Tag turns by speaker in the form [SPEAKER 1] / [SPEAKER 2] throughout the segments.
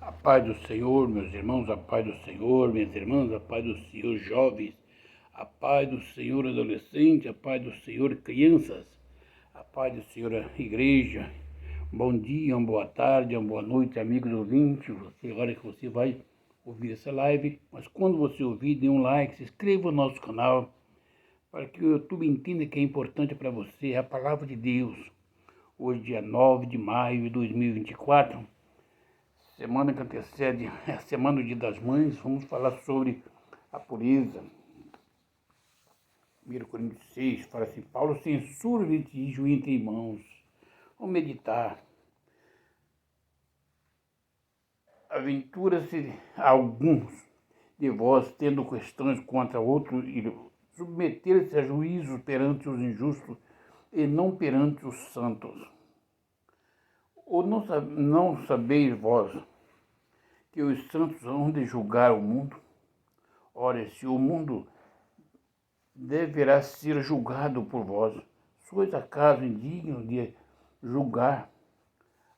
[SPEAKER 1] A paz do Senhor, meus irmãos, a paz do Senhor, minhas irmãs, a paz do Senhor, jovens, a paz do Senhor, adolescentes, a paz do Senhor, crianças, a paz do Senhor, igreja. Bom dia, uma boa tarde, uma boa noite, amigos ouvintes. Agora que você vai ouvir essa live, mas quando você ouvir, dê um like, se inscreva no nosso canal, para que o YouTube entenda que é importante para você a palavra de Deus. Hoje, dia 9 de maio de 2024, semana que antecede a semana do Dia das Mães, vamos falar sobre a pureza. 1 Coríntios 6 fala assim: Paulo censura o litígio entre irmãos. Vamos meditar. Aventura-se alguns de vós, tendo questões contra outros, e submeter-se a juízo perante os injustos e não perante os santos. Ou não sabeis vós que os santos hão de julgar o mundo? Ora, se o mundo deverá ser julgado por vós, sois acaso indignos de julgar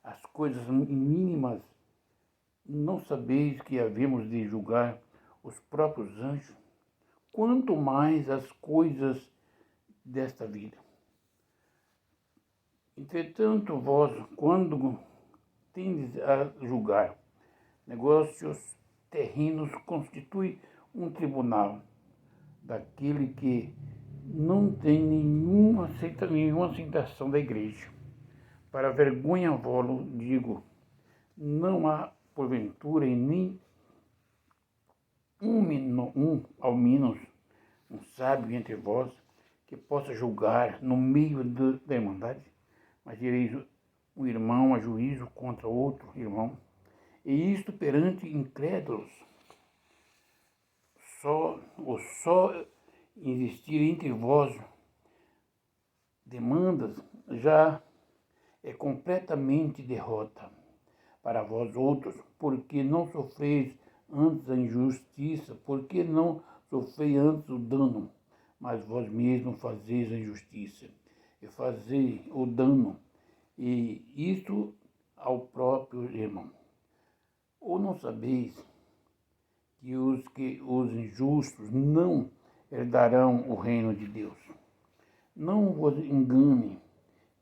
[SPEAKER 1] as coisas mínimas? Não sabeis que havemos de julgar os próprios anjos? Quanto mais as coisas desta vida. Entretanto, vós, quando tendes a julgar negócios terrenos, constitui um tribunal daquele que não tem nenhuma aceitação da igreja. Para vergonha volo, digo, não há porventura e nem ao menos um sábio entre vós que possa julgar no meio da irmandade, mas ireis um irmão a juízo contra outro irmão, e isto perante incrédulos. Só existir entre vós demandas já é completamente derrota para vós outros, porque não sofreis antes a injustiça, porque não sofreis antes o dano, mas vós mesmos fazeis a injustiça e fazeis o dano, e isto ao próprio irmão. Ou não sabeis que os injustos não herdarão o reino de Deus? Não vos engane,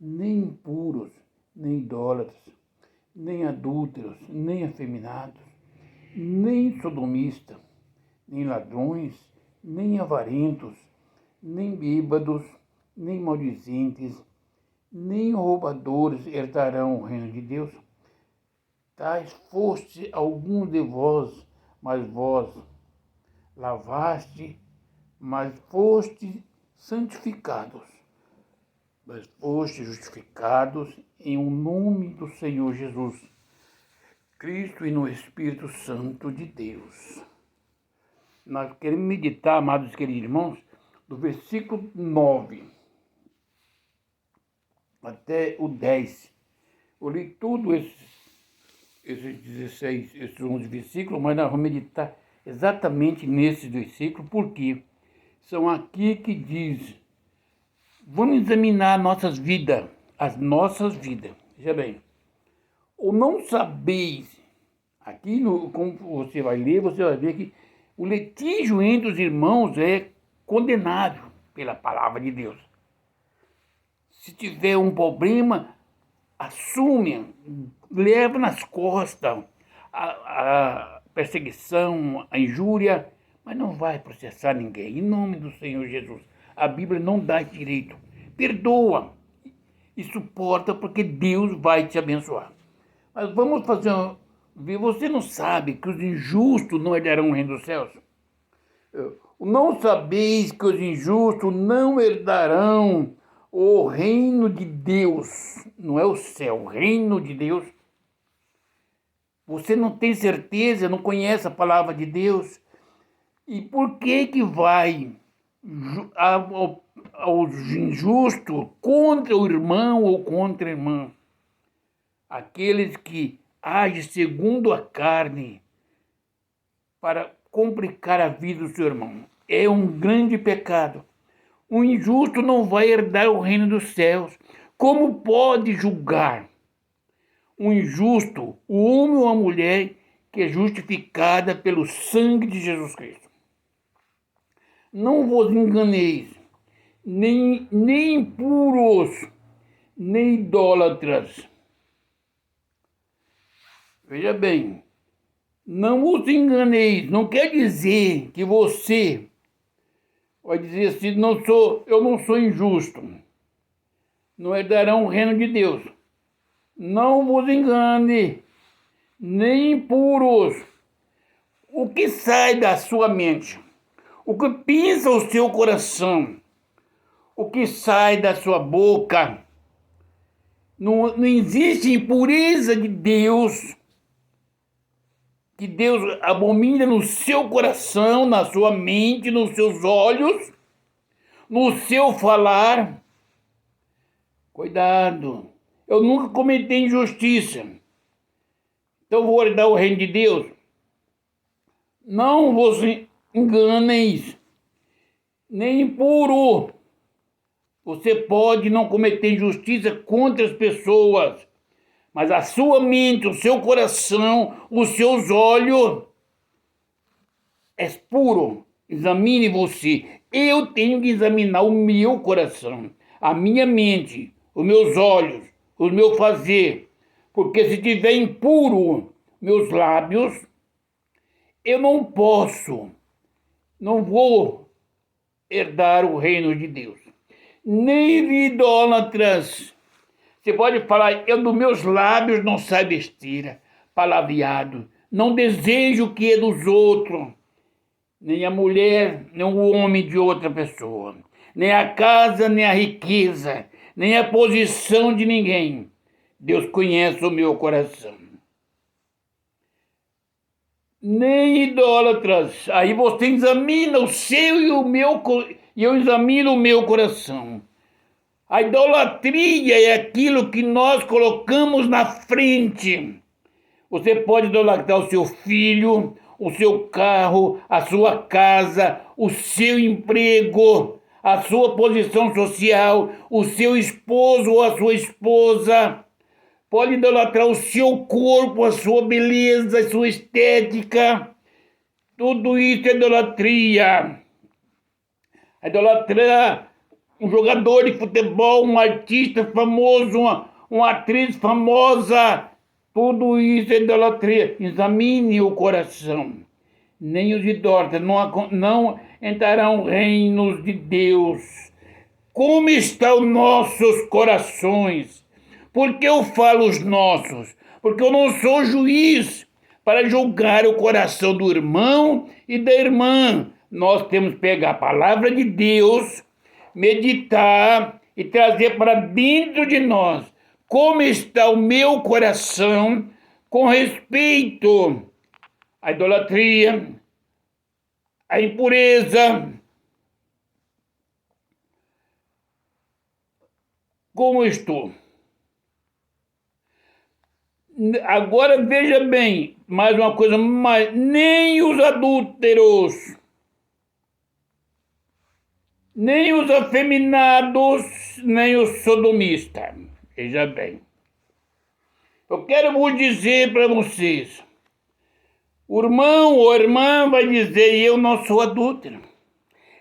[SPEAKER 1] nem impuros, nem idólatras, nem adúlteros, nem afeminados, nem sodomistas, nem ladrões, nem avarentos, nem bêbados, nem maldizentes, nem roubadores herdarão o reino de Deus. Tais foste alguns de vós, mas vós lavaste, mas foste santificados, mas foste justificados em o nome do Senhor Jesus Cristo e no Espírito Santo de Deus. Nós queremos meditar, amados queridos irmãos, do versículo 9 até o 10. Eu li tudo esses 11 versículos, mas nós vamos meditar exatamente nesses versículos, porque são aqui que diz: vamos examinar as nossas vidas. Veja bem, ou não sabeis, aqui, como você vai ler, você vai ver que o litígio entre os irmãos é condenado pela palavra de Deus. Se tiver um problema, assume, leva nas costas a perseguição, a injúria, mas não vai processar ninguém, em nome do Senhor Jesus. A Bíblia não dá direito. Perdoa e suporta, porque Deus vai te abençoar. Mas vamos você não sabe que os injustos não herdarão o reino dos céus? Não sabeis que os injustos não herdarão o reino de Deus? Não é o céu, o reino de Deus. Você não tem certeza, não conhece a palavra de Deus. E por que vai aos injustos contra o irmão ou contra a irmã? Aqueles que agem segundo a carne para complicar a vida do seu irmão. É um grande pecado. O injusto não vai herdar o reino dos céus. Como pode julgar um injusto, o homem ou a mulher que é justificada pelo sangue de Jesus Cristo. Não vos enganeis, nem impuros, nem idólatras. Veja bem, não vos enganeis, não quer dizer que você vai dizer assim, eu não sou injusto, não herdarão o reino de Deus. Não vos engane, nem impuros. O que sai da sua mente, o que pensa o seu coração, o que sai da sua boca, não existe impureza de Deus, que Deus abomina no seu coração, na sua mente, nos seus olhos, no seu falar. Cuidado, eu nunca cometi injustiça, então vou herdar o reino de Deus. Não vos enganeis, nem impuro. Você pode não cometer injustiça contra as pessoas, mas a sua mente, o seu coração, os seus olhos é puro. Examine você. Eu tenho que examinar o meu coração, a minha mente, os meus olhos, o meu fazer. Porque se tiver impuro meus lábios, eu não vou herdar o reino de Deus. Nem idólatras. Você pode falar, eu dos meus lábios não sai besteira, palavreado. Não desejo o que é dos outros, nem a mulher, nem o homem de outra pessoa, nem a casa, nem a riqueza, nem a posição de ninguém. Deus conhece o meu coração. Nem idólatras. Aí você examina o seu e o meu, e eu examino o meu coração. A idolatria é aquilo que nós colocamos na frente. Você pode idolatrar o seu filho, o seu carro, a sua casa, o seu emprego, a sua posição social, o seu esposo ou a sua esposa. Pode idolatrar o seu corpo, a sua beleza, a sua estética. Tudo isso é idolatria. A idolatria, um jogador de futebol, um artista famoso, uma atriz famosa, tudo isso é idolatria. Examine o coração. Nem os idólatras não entrarão reinos de Deus. Como estão nossos corações? Por que eu falo os nossos? Porque eu não sou juiz para julgar o coração do irmão e da irmã. Nós temos que pegar a palavra de Deus, meditar e trazer para dentro de nós como está o meu coração com respeito à idolatria, à impureza. Como estou? Agora veja bem, mais uma coisa, nem os adúlteros, nem os afeminados, nem os sodomistas. Veja bem. Eu quero vos dizer para vocês, o irmão ou a irmã vai dizer, eu não sou adúltero.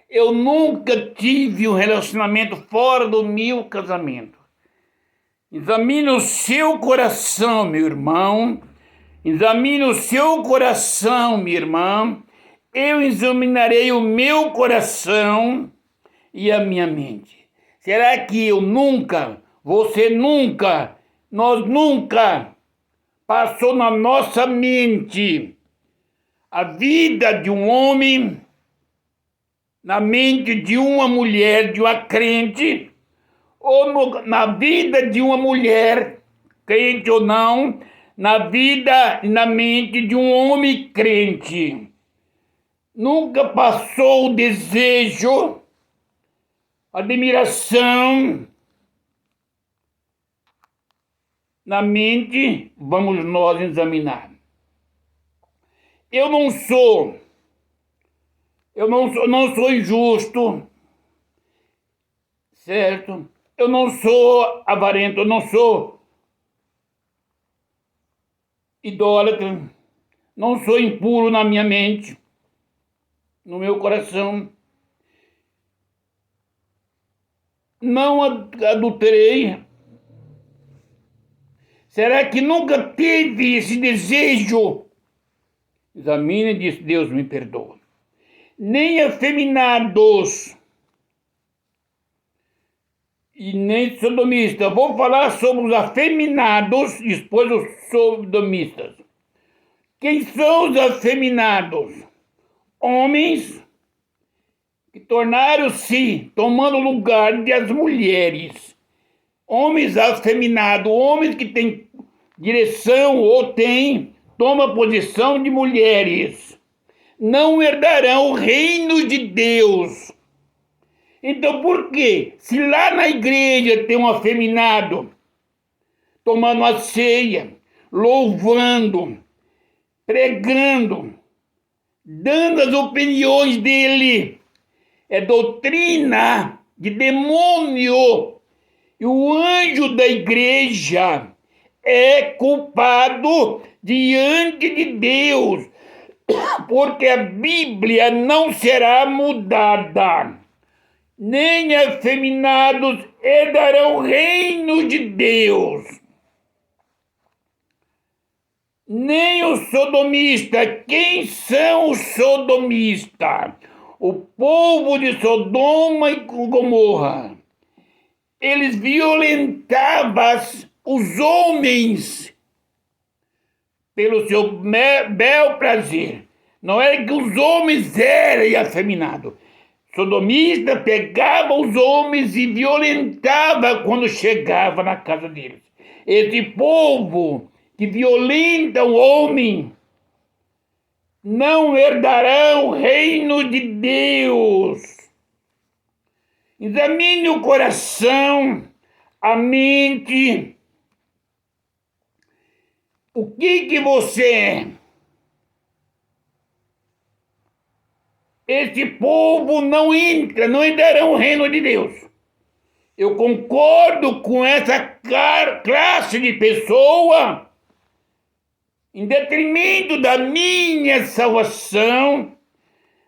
[SPEAKER 1] Eu nunca tive um relacionamento fora do meu casamento. Examine o seu coração, meu irmão. Examine o seu coração, minha irmã. Eu examinarei o meu coração e a minha mente. Será que você nunca, nós nunca passou na nossa mente a vida de um homem, na mente de uma mulher, de uma crente, ou na vida de uma mulher, crente ou não, na vida e na mente de um homem crente? Nunca passou o desejo, a admiração na mente? Vamos nós examinar. Eu não sou injusto, certo? Eu não sou avarento, eu não sou idólatra, Não sou impuro na minha mente, no meu coração. Não adulterei. Será que nunca teve esse desejo? Examine e diz: Deus me perdoa. Nem afeminados e nem sodomistas. Vou falar sobre os afeminados, depois os sodomistas. Quem são os afeminados? Homens que tornaram-se, tomando o lugar das mulheres. Homens afeminados, homens que têm direção ou toma posição de mulheres. Não herdarão o reino de Deus. Então por quê? Se lá na igreja tem um afeminado tomando a ceia, louvando, pregando, dando as opiniões dele, é doutrina de demônio. E o anjo da igreja é culpado diante de Deus, porque a Bíblia não será mudada. Nem afeminados herdarão o reino de Deus. Nem os sodomistas. Quem são os sodomistas? O povo de Sodoma e Gomorra. Eles violentavam os homens pelo seu bel prazer. Não era que os homens eram afeminados. Sodomista pegava os homens e violentava quando chegava na casa deles. Esse povo que violenta o homem não herdará o reino de Deus. Examine o coração, a mente. O que você é? Esse povo não herdarão o reino de Deus. Eu concordo com essa classe de pessoa, em detrimento da minha salvação,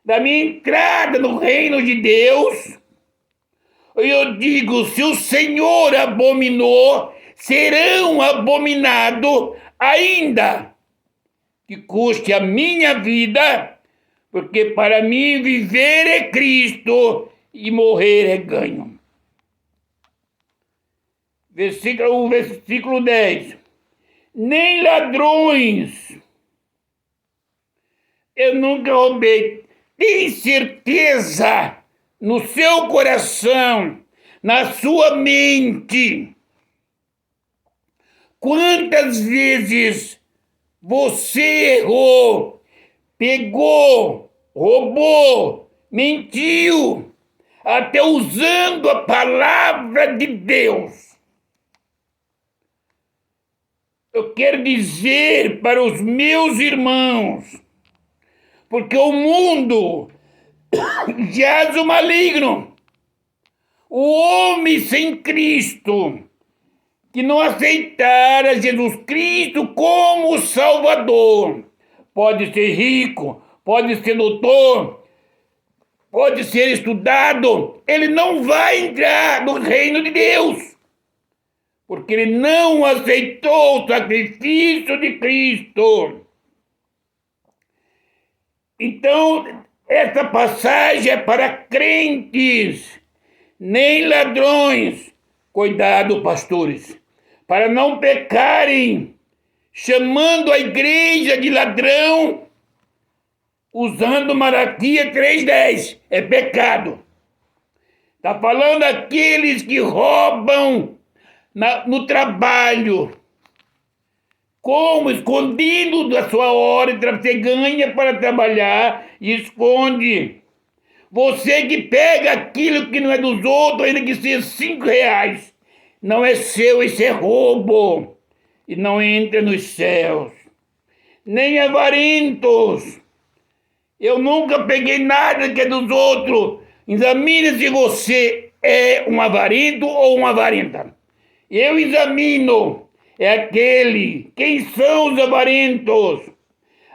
[SPEAKER 1] da minha entrada no reino de Deus. Eu digo, se o Senhor abominou, serão abominados ainda que custe a minha vida, porque para mim viver é Cristo e morrer é ganho. Versículo 10. Nem ladrões. Eu nunca roubei. Tem certeza no seu coração, na sua mente, quantas vezes você errou, pegou, roubou, mentiu, até usando a palavra de Deus. Eu quero dizer para os meus irmãos, porque o mundo jaz o maligno. O homem sem Cristo, que não aceitara Jesus Cristo como Salvador, pode ser rico, pode ser doutor, pode ser estudado, ele não vai entrar no reino de Deus, porque ele não aceitou o sacrifício de Cristo. Então, essa passagem é para crentes, nem ladrões. Cuidado, pastores, para não pecarem, chamando a igreja de ladrão, usando Malaquias 3:10. É pecado. Está falando aqueles que roubam no trabalho, como escondido da sua hora, você ganha para trabalhar e esconde. Você que pega aquilo que não é dos outros, ainda que seja R$5, não é seu, isso é roubo, e não entra nos céus. Nem avarentos. Eu nunca peguei nada que é dos outros. Examine se você é um avarento ou uma avarenta. Eu examino. É aquele. Quem são os avarentos?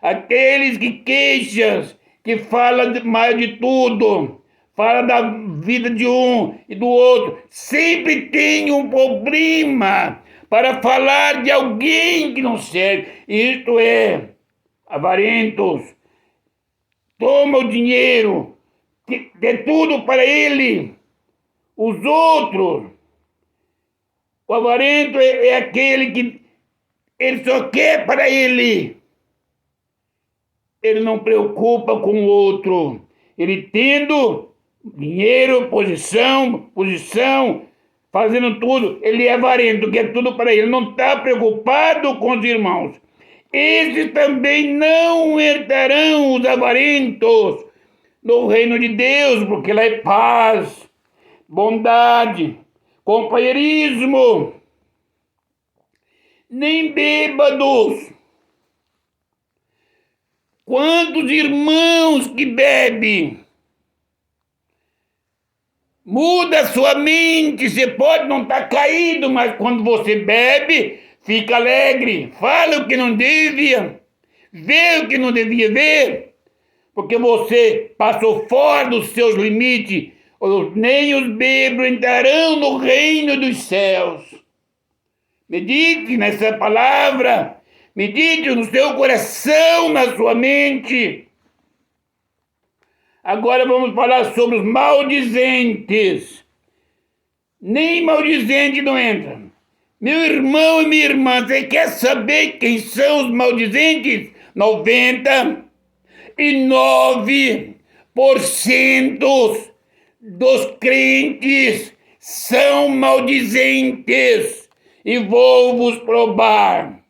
[SPEAKER 1] Aqueles que queixam, que falam mais de tudo, falam da vida de um e do outro, sempre tem um problema para falar de alguém que não serve. Isto é, avarentos, toma o dinheiro, dê tudo para ele, os outros. O avarento é aquele que ele só quer para ele. Ele não preocupa com o outro. Ele tendo dinheiro, posição, fazendo tudo, ele é avarento, quer tudo para ele. Não está preocupado com os irmãos. Esses também não herdarão, os avarentos, no reino de Deus, porque lá é paz, bondade, companheirismo, nem bêbados. Quantos irmãos que bebem? Muda sua mente, você pode não estar caído, mas quando você bebe, fica alegre, fala o que não devia, vê o que não devia ver, porque você passou fora dos seus limites. Nem os bêbados entrarão no reino dos céus. Medite nessa palavra, medite no seu coração, na sua mente. Agora vamos falar sobre os maldizentes. Nem maldizente não entra. Meu irmão e minha irmã, você quer saber quem são os maldizentes? 99% dos crentes são maldizentes. E vou vos provar.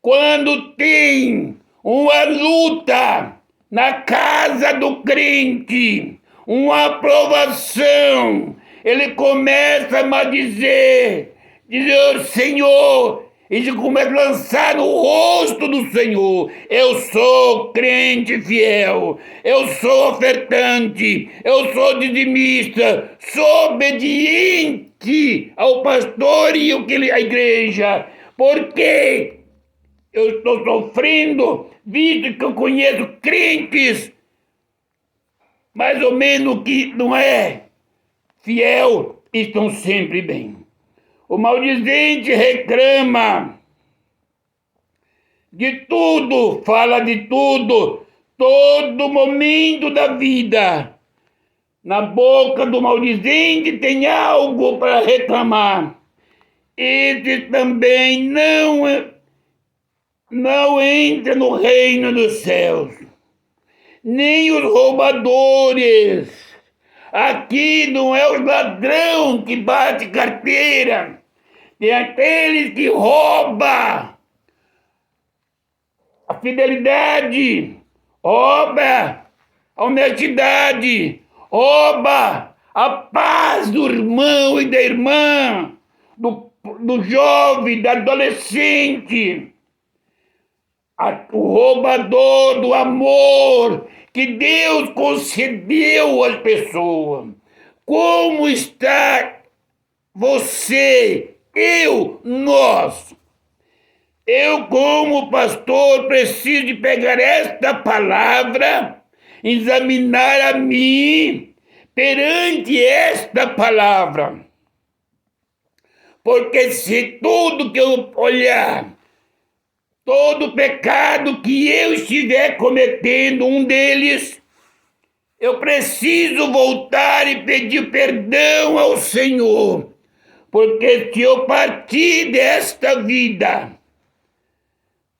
[SPEAKER 1] Quando tem uma luta na casa do crente, uma aprovação, ele começa a maldizer, dizer Senhor, e começa a lançar no rosto do Senhor: eu sou crente fiel, eu sou ofertante, eu sou dizimista, sou obediente ao pastor e à igreja, porque eu estou sofrendo, visto que eu conheço crentes, mais ou menos que não é fiel, estão sempre bem. O maldizente reclama de tudo, fala de tudo, todo momento da vida. Na boca do maldizente tem algo para reclamar. Esse também não entra no reino dos céus. Nem os roubadores. Aqui não é o ladrão que bate carteira. Tem aqueles que roubam a fidelidade, rouba a honestidade, rouba a paz do irmão e da irmã, do jovem, do adolescente. O roubador do amor que Deus concedeu às pessoas. Como está você, nós? Eu, como pastor, preciso de pegar esta palavra, examinar a mim perante esta palavra. Porque se tudo que eu olhar, todo pecado que eu estiver cometendo, um deles, eu preciso voltar e pedir perdão ao Senhor. Porque se eu partir desta vida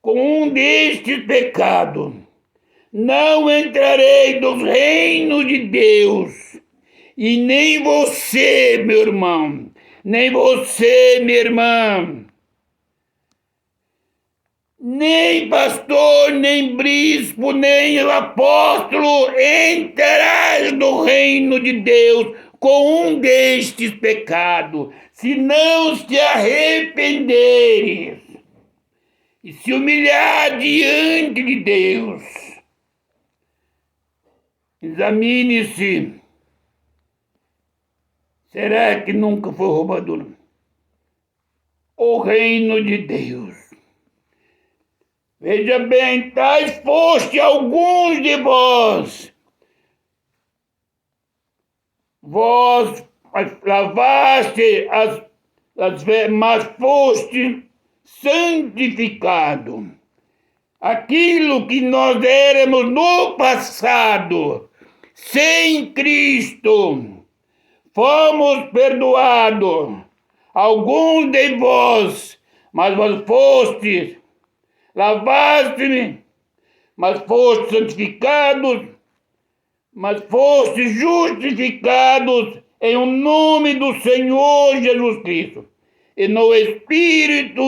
[SPEAKER 1] com um destes pecados, não entrarei nos reinos de Deus. E nem você, meu irmão, nem você, minha irmã, nem pastor, nem bispo, nem apóstolo entrarás no reino de Deus com um destes pecados, se não te arrependeres e se humilhar diante de Deus. Examine-se. Será que nunca foi roubador? O reino de Deus Veja bem, tais foste alguns de vós. Vós lavaste mas foste santificado. Aquilo que nós éramos no passado, sem Cristo, fomos perdoados. Alguns de vós, mas vós fostes, lavaste-me, mas fostes santificados, mas fostes justificados em o nome do Senhor Jesus Cristo e no Espírito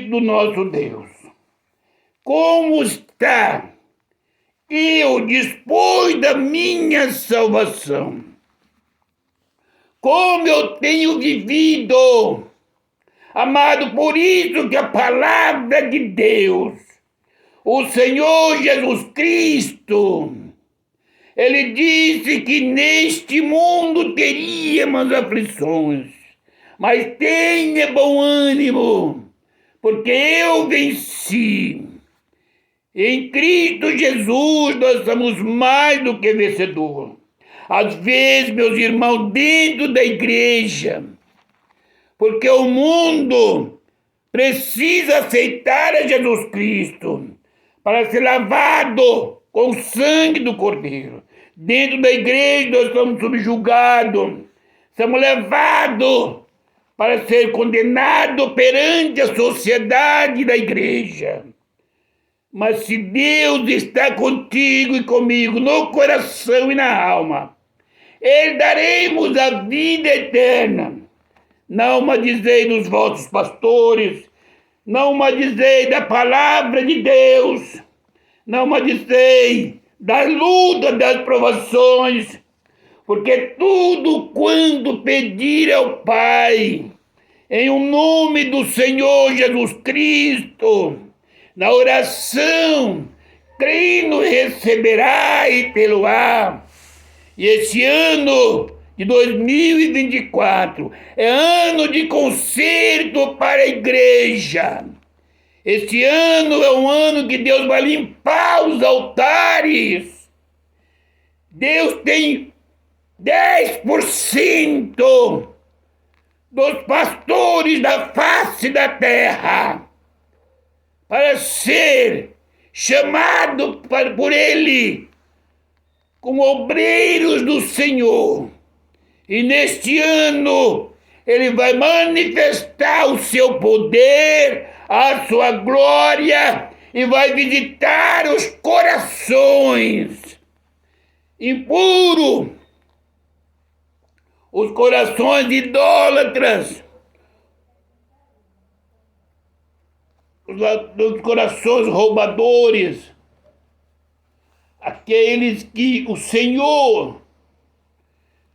[SPEAKER 1] do nosso Deus. Como está eu depois da minha salvação? Como eu tenho vivido, amado, por isso que a palavra de Deus, o Senhor Jesus Cristo, Ele disse que neste mundo teríamos aflições, mas tenha bom ânimo, porque eu venci. Em Cristo Jesus nós somos mais do que vencedores. Às vezes, meus irmãos, dentro da igreja, porque o mundo precisa aceitar a Jesus Cristo para ser lavado com o sangue do Cordeiro. Dentro da igreja nós somos subjugados, somos levados para ser condenados perante a sociedade da igreja. Mas se Deus está contigo e comigo no coração e na alma, Ele daremos a vida eterna. Não maldizei dos vossos pastores, não maldizei da palavra de Deus, não maldizei da luta, das provações, porque tudo quanto pedir ao Pai, em o nome do Senhor Jesus Cristo, na oração, crendo receberá e tê-lo-á. E esse ano de 2024 é ano de conserto para a igreja. Este ano é um ano que Deus vai limpar os altares. Deus tem 10% dos pastores da face da terra para ser chamado por Ele como obreiros do Senhor. E neste ano Ele vai manifestar o seu poder, a sua glória, e vai visitar os corações impuros, os corações idólatras, os corações roubadores, aqueles que o Senhor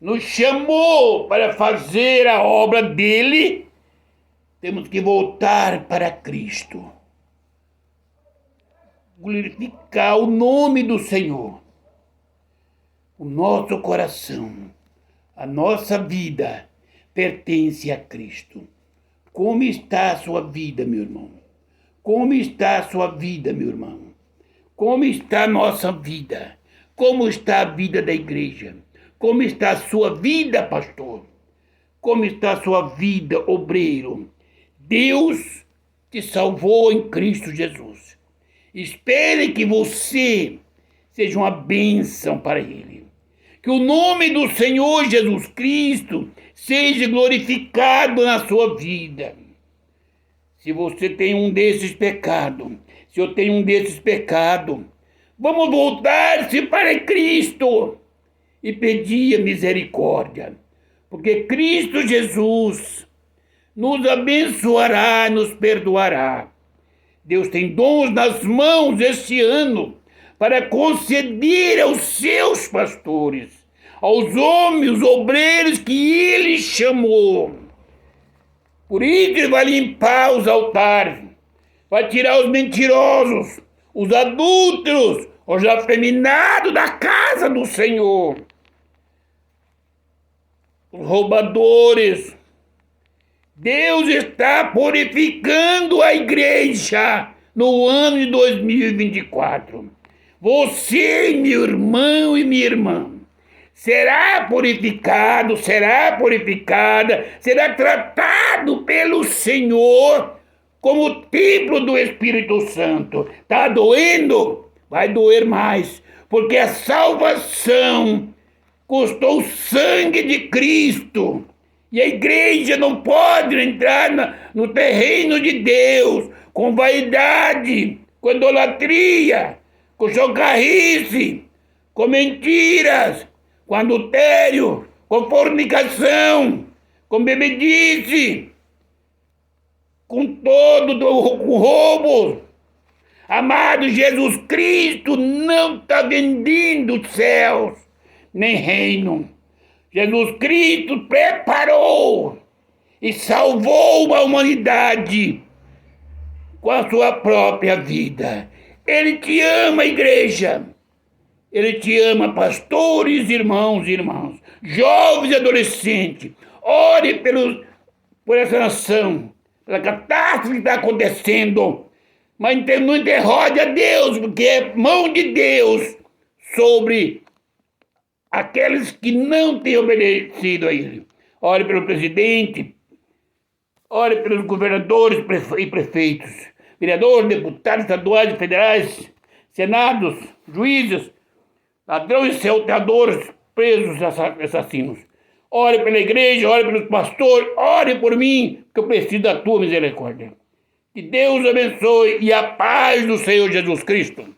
[SPEAKER 1] nos chamou para fazer a obra dele. Temos que voltar para Cristo, glorificar o nome do Senhor. O nosso coração, a nossa vida pertence a Cristo. Como está a sua vida, meu irmão? Como está a sua vida, meu irmão? Como está a nossa vida? Como está a vida da igreja? Como está a sua vida, pastor? Como está a sua vida, obreiro? Deus te salvou em Cristo Jesus. Espere que você seja uma bênção para Ele. Que o nome do Senhor Jesus Cristo seja glorificado na sua vida. Se você tem um desses pecados, se eu tenho um desses pecados, vamos voltar-se para Cristo e pedir a misericórdia, porque Cristo Jesus nos abençoará, nos perdoará. Deus tem dons nas mãos este ano para conceder aos seus pastores, aos homens, obreiros que Ele chamou. Por isso Ele vai limpar os altares, vai tirar os mentirosos, os adúlteros, os afeminados da casa do Senhor, os roubadores. Deus está purificando a igreja no ano de 2024. Você, meu irmão e minha irmã, será purificado, será purificada, será tratado pelo Senhor como templo do Espírito Santo. Está doendo? Vai doer mais, porque a salvação custou o sangue de Cristo. E a igreja não pode entrar no terreno de Deus com vaidade, com idolatria, com chocarrice, com mentiras, com adultério, com fornicação, com bebedice, com com roubo. Amado, Jesus Cristo não está vendendo os céus, nem reino. Jesus Cristo preparou e salvou a humanidade com a sua própria vida. Ele te ama, igreja. Ele te ama, pastores, irmãos e irmãs, jovens e adolescentes. Ore por essa nação, pela catástrofe que está acontecendo. Mas não interrogue a Deus, porque é mão de Deus sobre aqueles que não têm obedecido a Ele. Ore pelo presidente, ore pelos governadores e prefeitos, vereadores, deputados estaduais e federais, senados, juízes, ladrões e salteadores, presos, assassinos. Ore pela igreja, ore pelos pastores, ore por mim, que eu preciso da tua misericórdia. Que Deus abençoe e a paz do Senhor Jesus Cristo.